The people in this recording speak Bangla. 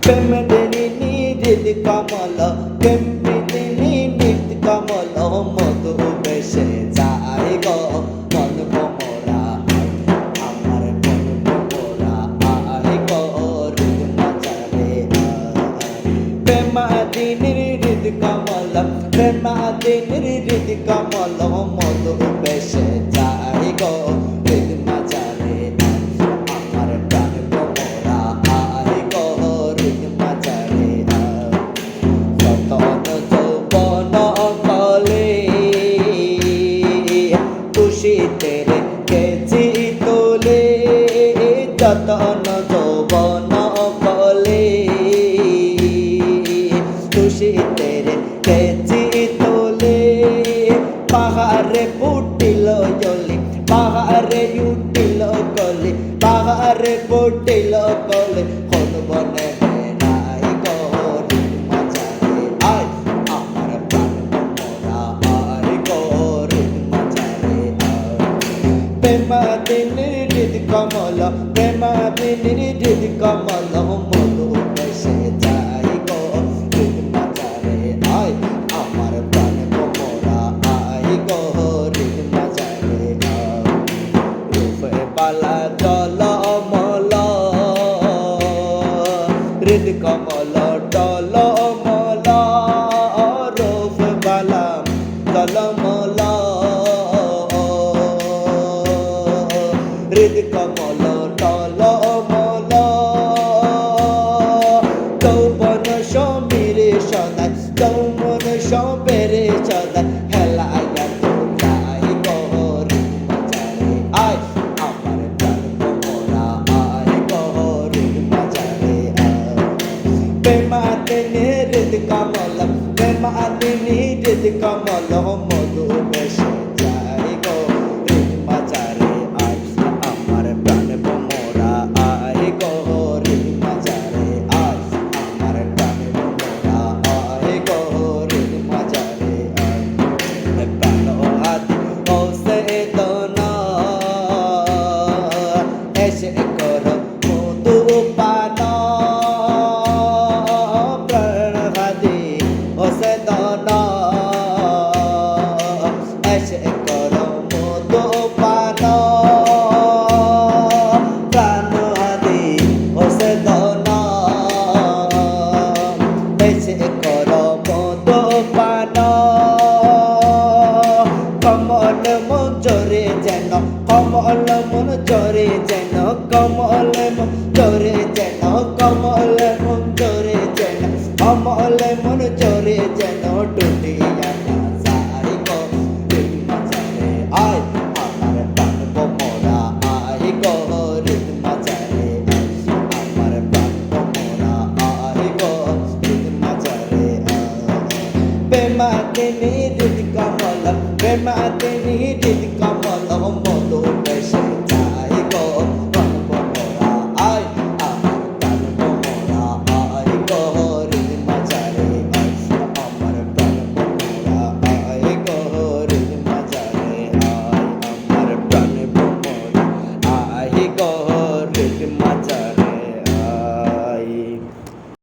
প্রেমদেরিনী হৃদ কমল প্রেমিদিনী নিত কমল মধু বেশে যায় গো মন মোরা আমার মন মোরা আয় গো হৃদ মাঝারে প্রেমাদিনীর হৃদ কমল প্রেমাদিনীর হৃদ কমল মধু বেশে যায় গো হৃদ মাঝারে আমার প্রাণ মোরা আয় গো হৃদ মাঝারে যতন যৌবন কলে খুশিতে রেখেছি তোলে যতন যৌবন কলে খুশিতে রেখেছি তোলে পাহাড়ে ফুটিল জলি পাহাড়ে উঠিল কলি পাহাড়ে ফুটিল কলি হল বনে বেড়াই গরি মাঝারে আয় আমার প্রাণ মোরা আয় গরি মাঝারে প্রেমাদিনীর হৃদ কমল প্রেমাদিনীর হৃদ কমল মধু বেশে যাই গো হৃদ মাঝারে আয় আমার প্রাণ মোরা আয় গো হৃদ মাঝারে রূপে বালা জল মল হৃদ কমল টল মল রূপ বালা জল মল হৃদ কমল টল মল যৌবন সমীরে সদাই যৌবন সবেরে সদাই হেলাইয়া তোলাই গহরি মাঝারে আয় আমার প্রাণ মোরা আয় গহরি মাঝারে প্রেমাদিনী হৃদ কমল প্রেমাদিনী হৃদ কমল মধু বেশে যায় গো হৃদ মাঝারে আয় আমার প্রাণ মোরা আয় গো হৃদ মাঝারে আয় আমার প্রাণ মোরা আয় গো হৃদ মাঝারে আয় প্রাণ হাতি হসে দনা এসে কর মধু পান প্রাণ হাতি হসে দনা এসে কর মধু পান প্রাণ হাতি হসে দনা এসে কর মধু পান কমল মন জরে যেন কমল মন জরে যেন কমল মন জরে যেন কমল মন জরে যেন কমল মন জরে যেন ডুটিয়া না যায় গো হৃদ মাঝারে আয় আমার প্রাণ মোরা আয় গো হৃদ মাঝারে আমার প্রাণ মোরা আয় গো হৃদ মাঝারে প্রেমাদিনী হৃদ কমল প্রেমাদিনী হৃদ কমল